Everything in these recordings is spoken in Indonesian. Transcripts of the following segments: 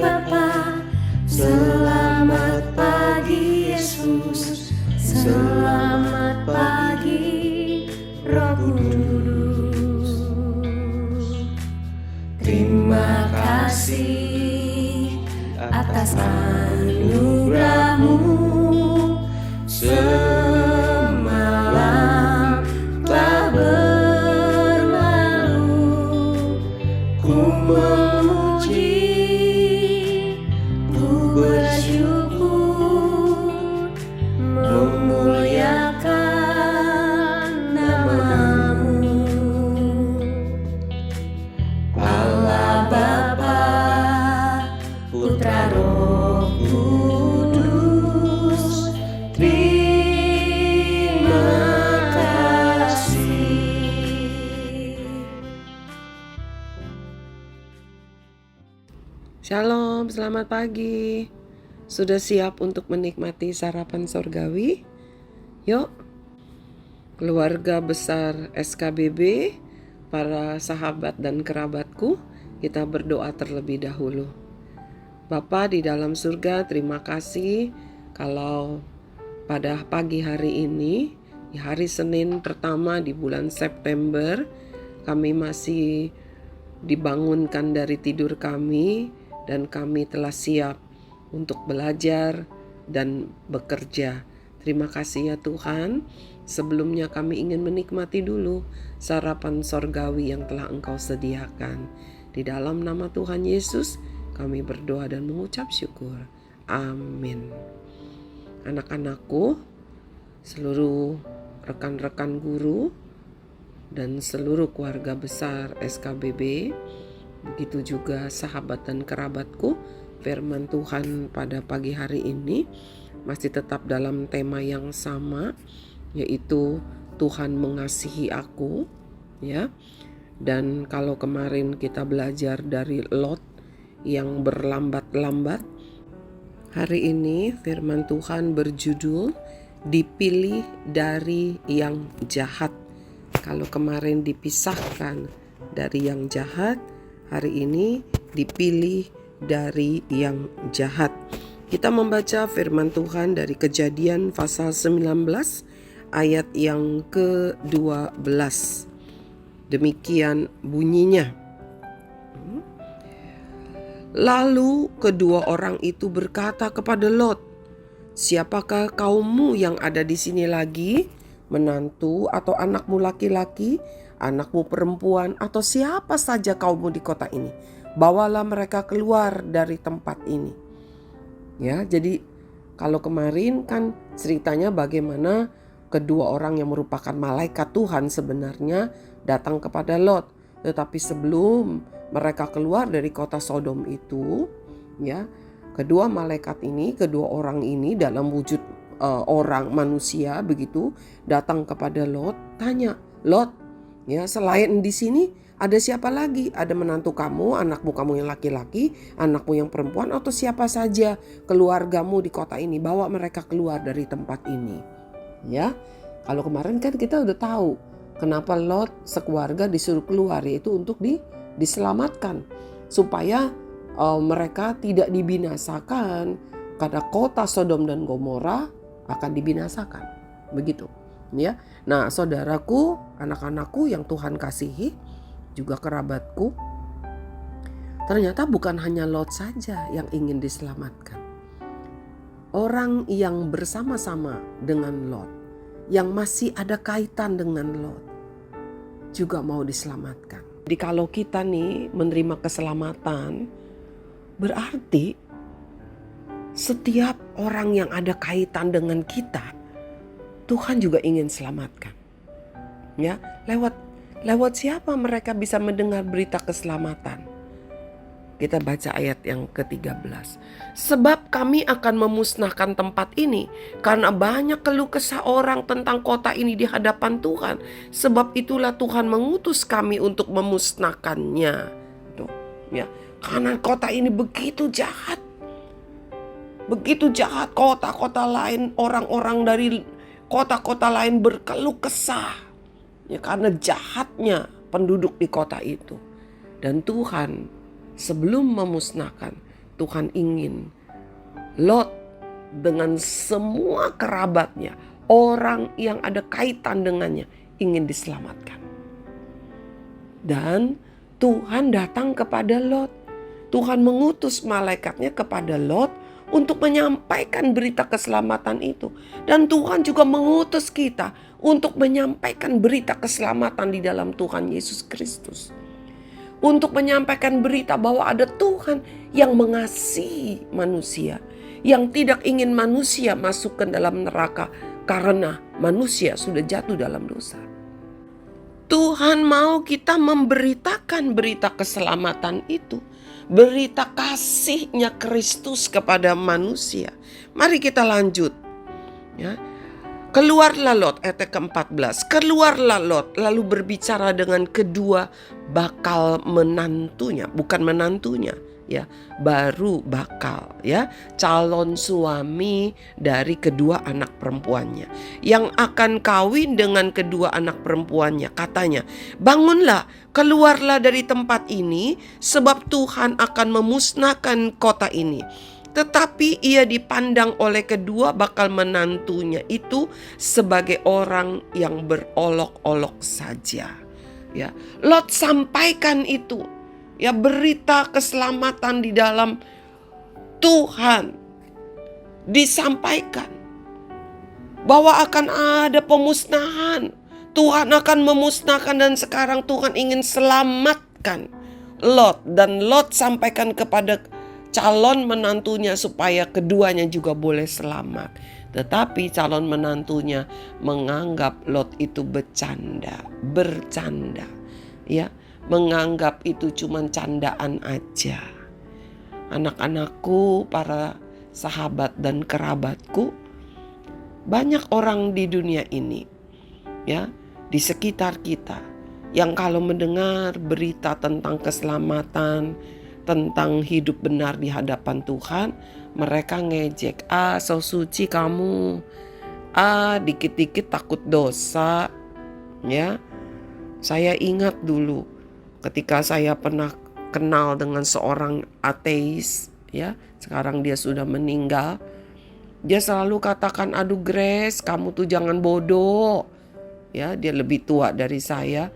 Bapa, selamat pagi Yesus, selamat pagi Roh Kudus. Terima kasih atas anugerah-Mu. Semalam telah berlalu, ku memuji, ku bersyukur, memuliakan nama-Mu. Allah Bapa, Putra, Roh Kudus, terima kasih. Shalom, selamat pagi. Sudah siap untuk menikmati sarapan sorgawi? Yuk, keluarga besar SKBB, para sahabat dan kerabatku, kita berdoa terlebih dahulu. Bapa di dalam surga, terima kasih kalau pada pagi hari ini, di hari Senin pertama di bulan September, kami masih dibangunkan dari tidur kami dan kami telah siap untuk belajar dan bekerja. Terima kasih ya Tuhan. Sebelumnya kami ingin menikmati dulu sarapan sorgawi yang telah Engkau sediakan. Di dalam nama Tuhan Yesus kami berdoa dan mengucap syukur. Amin. Anak-anakku, seluruh rekan-rekan guru dan seluruh keluarga besar SKBB, begitu juga sahabat dan kerabatku, firman Tuhan pada pagi hari ini masih tetap dalam tema yang sama, yaitu Tuhan mengasihi aku, ya. Dan kalau kemarin kita belajar dari Lot yang berlambat-lambat, hari ini firman Tuhan berjudul dipilih dari yang jahat. Kalau kemarin dipisahkan dari yang jahat, hari ini dipilih dari yang jahat. Kita membaca firman Tuhan dari Kejadian pasal 19 ayat yang ke-12. Demikian bunyinya. Lalu kedua orang itu berkata kepada Lot, "Siapakah kaummu yang ada di sini lagi? Menantu atau anakmu laki-laki, anakmu perempuan, atau siapa saja kaummu di kota ini? Bawalah mereka keluar dari tempat ini." Ya, jadi kalau kemarin kan ceritanya bagaimana kedua orang yang merupakan malaikat Tuhan sebenarnya datang kepada Lot. Tetapi sebelum mereka keluar dari kota Sodom itu, ya, kedua malaikat ini, kedua orang ini dalam wujud orang manusia begitu datang kepada Lot, tanya, "Lot, ya, selain di sini ada siapa lagi? Ada menantu kamu, anakmu kamu yang laki-laki, anakmu yang perempuan, atau siapa saja keluargamu di kota ini? Bawa mereka keluar dari tempat ini." Ya, kalau kemarin kan kita udah tahu kenapa Lot sekeluarga disuruh keluar, yaitu untuk diselamatkan supaya mereka tidak dibinasakan, karena kota Sodom dan Gomora akan dibinasakan. Begitu, ya. Nah, saudaraku, anak-anakku yang Tuhan kasihi, juga kerabatku, ternyata bukan hanya Lot saja yang ingin diselamatkan. Orang yang bersama-sama dengan Lot, yang masih ada kaitan dengan Lot, juga mau diselamatkan. Jadi kalau kita nih menerima keselamatan, berarti setiap orang yang ada kaitan dengan kita, Tuhan juga ingin selamatkan. Ya, lewat siapa mereka bisa mendengar berita keselamatan? Kita baca ayat yang ke-13. "Sebab kami akan memusnahkan tempat ini, karena banyak keluh kesah orang tentang kota ini di hadapan Tuhan. Sebab itulah Tuhan mengutus kami untuk memusnahkannya." Tuh, ya, karena kota ini begitu jahat. Begitu jahat, kota-kota lain, orang-orang dari kota-kota lain berkeluh kesah, ya, karena jahatnya penduduk di kota itu. Dan Tuhan sebelum memusnahkan, Tuhan ingin Lot dengan semua kerabatnya, orang yang ada kaitan dengannya, ingin diselamatkan. Dan Tuhan datang kepada Lot. Tuhan mengutus malaikatnya kepada Lot untuk menyampaikan berita keselamatan itu. Dan Tuhan juga mengutus kita untuk menyampaikan berita keselamatan di dalam Tuhan Yesus Kristus. Untuk menyampaikan berita bahwa ada Tuhan yang mengasihi manusia, yang tidak ingin manusia masuk ke dalam neraka karena manusia sudah jatuh dalam dosa. Tuhan mau kita memberitakan berita keselamatan itu, berita kasihnya Kristus kepada manusia. Mari kita lanjut. Ya. Keluarlah Lot, ayat ke-14. Keluarlah Lot, lalu berbicara dengan kedua bakal menantunya, bukan menantunya, ya, baru bakal, ya, calon suami dari kedua anak perempuannya yang akan kawin dengan kedua anak perempuannya. Katanya, bangunlah, keluarlah dari tempat ini, sebab Tuhan akan memusnahkan kota ini. Tetapi ia dipandang oleh kedua bakal menantunya itu sebagai orang yang berolok-olok saja. Ya, Lot sampaikan itu. Ya, berita keselamatan di dalam Tuhan disampaikan bahwa akan ada pemusnahan. Tuhan akan memusnahkan, dan sekarang Tuhan ingin selamatkan Lot, dan Lot sampaikan kepada calon menantunya supaya keduanya juga boleh selamat. Tetapi calon menantunya menganggap Lot itu bercanda, ya, menganggap itu cuma candaan aja. Anak-anakku, para sahabat dan kerabatku, banyak orang di dunia ini, ya, di sekitar kita, yang kalau mendengar berita tentang keselamatan, tentang hidup benar di hadapan Tuhan, mereka ngejek. So suci kamu. Dikit-dikit takut dosa. Ya, saya ingat dulu ketika saya pernah kenal dengan seorang ateis, ya, sekarang dia sudah meninggal. Dia selalu katakan, aduh Grace, kamu tuh jangan bodoh. Ya, dia lebih tua dari saya.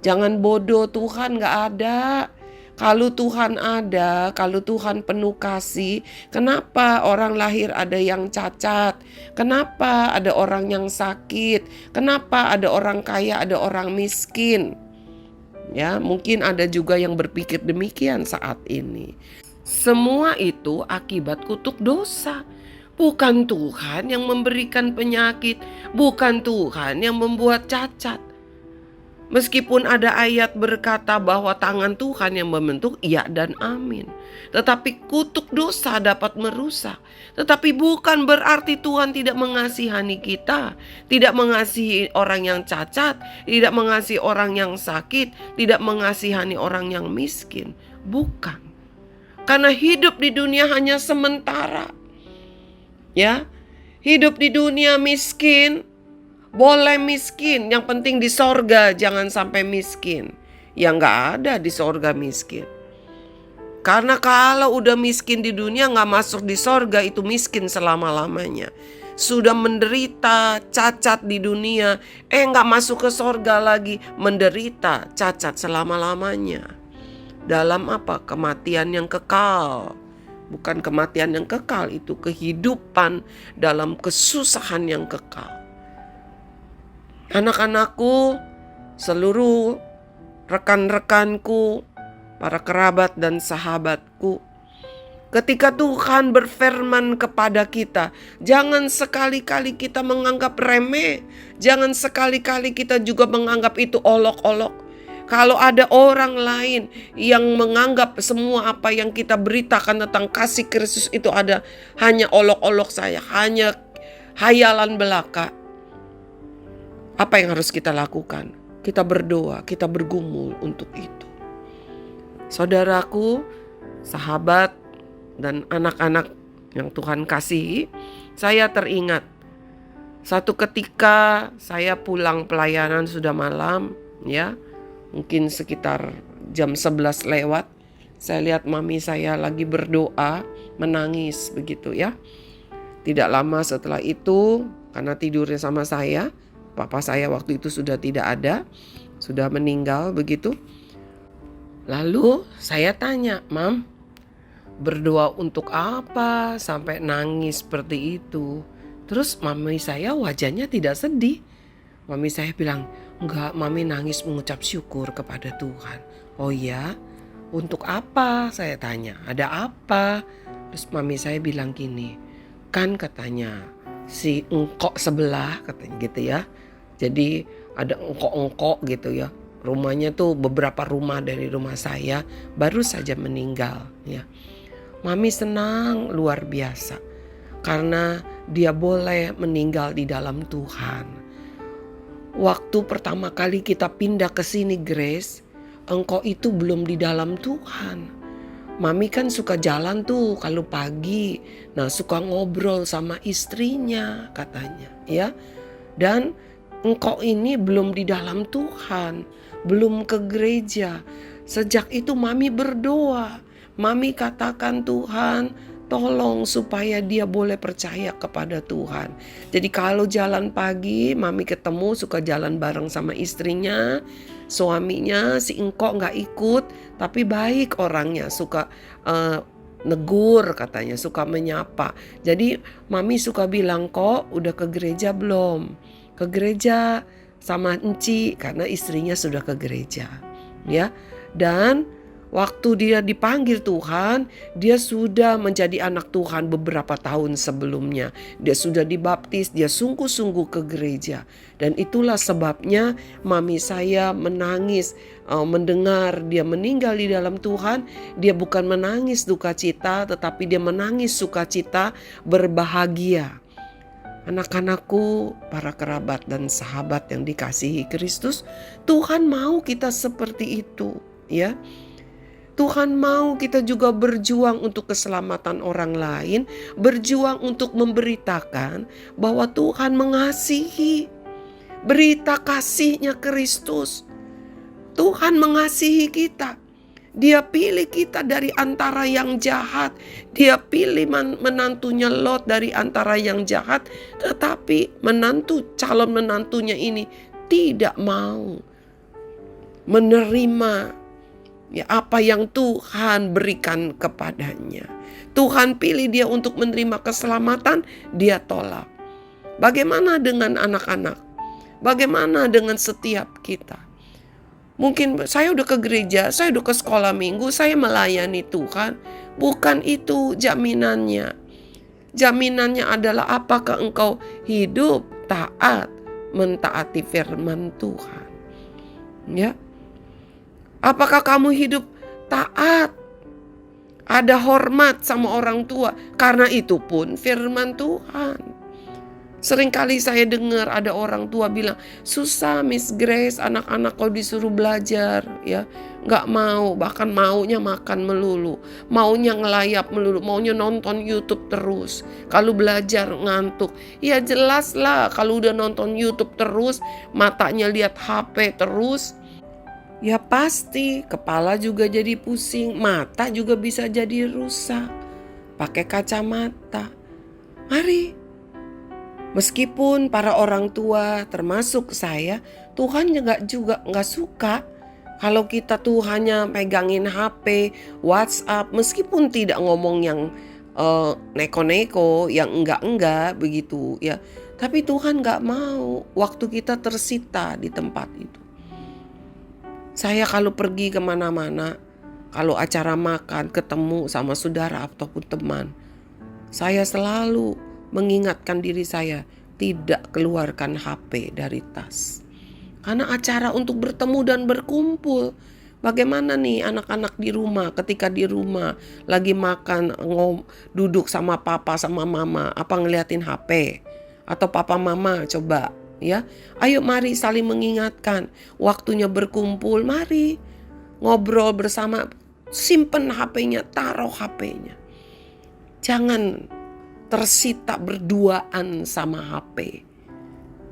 Jangan bodoh, Tuhan gak ada. Kalau Tuhan ada, kalau Tuhan penuh kasih, kenapa orang lahir ada yang cacat? Kenapa ada orang yang sakit? Kenapa ada orang kaya, ada orang miskin? Ya, mungkin ada juga yang berpikir demikian saat ini. Semua itu akibat kutuk dosa. Bukan Tuhan yang memberikan penyakit, bukan Tuhan yang membuat cacat. Meskipun ada ayat berkata bahwa tangan Tuhan yang membentuk, ya dan amin. Tetapi kutuk dosa dapat merusak. Tetapi bukan berarti Tuhan tidak mengasihani kita, tidak mengasihi orang yang cacat, tidak mengasihi orang yang sakit, tidak mengasihani orang yang miskin. Bukan. Karena hidup di dunia hanya sementara. Ya, hidup di dunia miskin, boleh miskin, yang penting di sorga jangan sampai miskin. Ya gak ada di sorga miskin. Karena kalau udah miskin di dunia gak masuk di sorga, itu miskin selama-lamanya. Sudah menderita, cacat di dunia, gak masuk ke sorga lagi, menderita, cacat selama-lamanya. Dalam apa? Kematian yang kekal. Bukan kematian yang kekal, itu kehidupan dalam kesusahan yang kekal. Anak-anakku, seluruh rekan-rekanku, para kerabat dan sahabatku, ketika Tuhan berfirman kepada kita, jangan sekali-kali kita menganggap remeh, jangan sekali-kali kita juga menganggap itu olok-olok. Kalau ada orang lain yang menganggap semua apa yang kita beritakan tentang kasih Kristus itu ada hanya olok-olok saya, hanya hayalan belaka, apa yang harus kita lakukan? Kita berdoa, kita bergumul untuk itu. Saudaraku, sahabat, dan anak-anak yang Tuhan kasihi, saya teringat satu ketika saya pulang pelayanan sudah malam, ya, mungkin sekitar jam 11 lewat, saya lihat mami saya lagi berdoa, menangis begitu ya. Tidak lama setelah itu, karena tidurnya sama saya, papa saya waktu itu sudah tidak ada, sudah meninggal begitu. Lalu saya tanya, "Mam, berdoa untuk apa sampai nangis seperti itu?" Terus mami saya wajahnya tidak sedih. Mami saya bilang, "Enggak, mami nangis mengucap syukur kepada Tuhan." "Oh ya? Untuk apa?" saya tanya. "Ada apa?" Terus mami saya bilang gini, "Kan katanya si engkok sebelah," katanya gitu ya. Jadi ada engkok-engkok gitu ya. Rumahnya tuh beberapa rumah dari rumah saya baru saja meninggal ya. Mami senang luar biasa karena dia boleh meninggal di dalam Tuhan. Waktu pertama kali kita pindah ke sini, Grace, engkau itu belum di dalam Tuhan. Mami kan suka jalan tuh kalau pagi. Nah, suka ngobrol sama istrinya katanya, ya. Dan engkau ini belum di dalam Tuhan, belum ke gereja. Sejak itu Mami berdoa. Mami katakan, "Tuhan, tolong supaya dia boleh percaya kepada Tuhan." Jadi kalau jalan pagi, Mami ketemu suka jalan bareng sama istrinya. Suaminya si engkok gak ikut, tapi baik orangnya, suka negur katanya, suka menyapa. Jadi Mami suka bilang, "Kok udah ke gereja belum?" "Ke gereja sama Enci," karena istrinya sudah ke gereja ya. Dan waktu dia dipanggil Tuhan, dia sudah menjadi anak Tuhan beberapa tahun sebelumnya. Dia sudah dibaptis, dia sungguh-sungguh ke gereja. Dan itulah sebabnya mami saya menangis mendengar dia meninggal di dalam Tuhan. Dia bukan menangis duka cita, tetapi dia menangis sukacita, berbahagia. Anak-anakku, para kerabat dan sahabat yang dikasihi Kristus, Tuhan mau kita seperti itu ya. Tuhan mau kita juga berjuang untuk keselamatan orang lain, berjuang untuk memberitakan bahwa Tuhan mengasihi. Berita kasih-Nya Kristus. Tuhan mengasihi kita. Dia pilih kita dari antara yang jahat. Dia pilih menantunya Lot dari antara yang jahat. Tetapi calon menantunya ini tidak mau menerima apa yang Tuhan berikan kepadanya. Tuhan pilih dia untuk menerima keselamatan, dia tolak. Bagaimana dengan anak-anak? Bagaimana dengan setiap kita? Mungkin saya udah ke gereja, saya udah ke sekolah minggu, saya melayani Tuhan. Bukan itu jaminannya. Jaminannya adalah apakah engkau hidup taat, mentaati firman Tuhan. Ya. Apakah kamu hidup taat? Ada hormat sama orang tua. Karena itu pun firman Tuhan. Seringkali saya dengar ada orang tua bilang, "Susah Miss Grace, anak-anak kau disuruh belajar." Ya, gak mau, bahkan maunya makan melulu. Maunya ngelayap melulu, maunya nonton YouTube terus. Kalau belajar ngantuk. Ya jelas lah, kalau udah nonton YouTube terus, matanya lihat HP terus, ya pasti kepala juga jadi pusing, mata juga bisa jadi rusak. Pakai kacamata. Mari, meskipun para orang tua termasuk saya, Tuhan juga nggak suka kalau kita tuh hanya pegangin HP, WhatsApp, meskipun tidak ngomong yang neko-neko, yang enggak begitu ya. Tapi Tuhan nggak mau waktu kita tersita di tempat itu. Saya kalau pergi kemana-mana, kalau acara makan, ketemu sama saudara ataupun teman, saya selalu mengingatkan diri saya tidak keluarkan HP dari tas. Karena acara untuk bertemu dan berkumpul. Bagaimana nih anak-anak di rumah, ketika di rumah lagi makan, duduk sama papa sama mama, apa ngeliatin HP? Atau papa mama coba ya. Ayo mari saling mengingatkan. Waktunya berkumpul, mari ngobrol bersama. Simpen HP-nya, taruh HP-nya. Jangan tersita berduaan sama HP.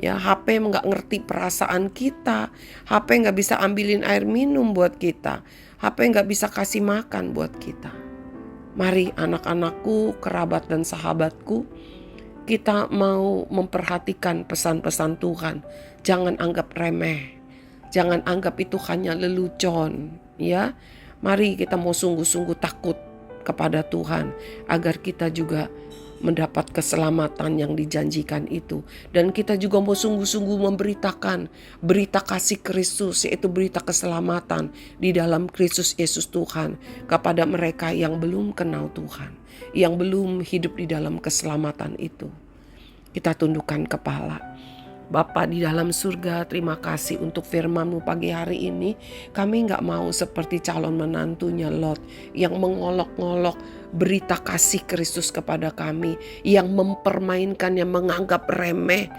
Ya, HP nggak ngerti perasaan kita, HP nggak bisa ambilin air minum buat kita, HP nggak bisa kasih makan buat kita. Mari anak-anakku, kerabat dan sahabatku, kita mau memperhatikan pesan-pesan Tuhan. Jangan anggap remeh, jangan anggap itu hanya lelucon. Ya, mari kita mau sungguh-sungguh takut kepada Tuhan agar kita juga mendapat keselamatan yang dijanjikan itu. Dan kita juga mau sungguh-sungguh memberitakan berita kasih Kristus, yaitu berita keselamatan di dalam Kristus Yesus Tuhan kepada mereka yang belum kenal Tuhan, yang belum hidup di dalam keselamatan itu. Kita tundukkan kepala. Bapa di dalam surga, terima kasih untuk firman-Mu pagi hari ini. Kami gak mau seperti calon menantunya Lot yang mengolok-ngolok berita kasih Kristus kepada kami, yang mempermainkan, yang menganggap remeh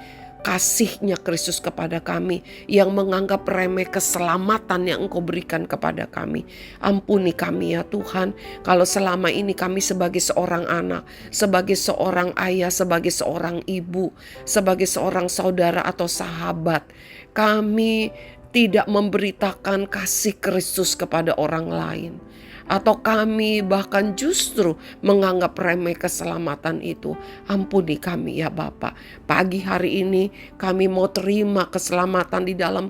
kasihnya Kristus kepada kami, yang menganggap remeh keselamatan yang Engkau berikan kepada kami. Ampuni kami ya Tuhan, kalau selama ini kami sebagai seorang anak, sebagai seorang ayah, sebagai seorang ibu, sebagai seorang saudara atau sahabat, kami tidak memberitakan kasih Kristus kepada orang lain. Atau kami bahkan justru menganggap remeh keselamatan itu. Ampuni kami ya Bapa. Pagi hari ini kami mau terima keselamatan di dalam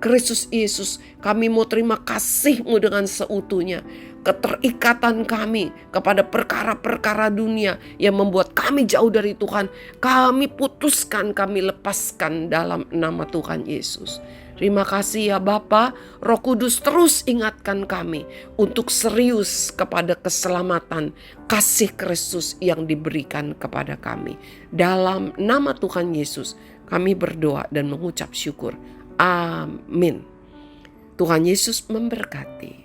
Kristus Yesus. Kami mau terima kasih-Mu dengan seutuhnya. Keterikatan kami kepada perkara-perkara dunia yang membuat kami jauh dari Tuhan, kami putuskan, kami lepaskan dalam nama Tuhan Yesus. Terima kasih ya Bapa, Roh Kudus terus ingatkan kami untuk serius kepada keselamatan kasih Kristus yang diberikan kepada kami. Dalam nama Tuhan Yesus kami berdoa dan mengucap syukur. Amin. Tuhan Yesus memberkati.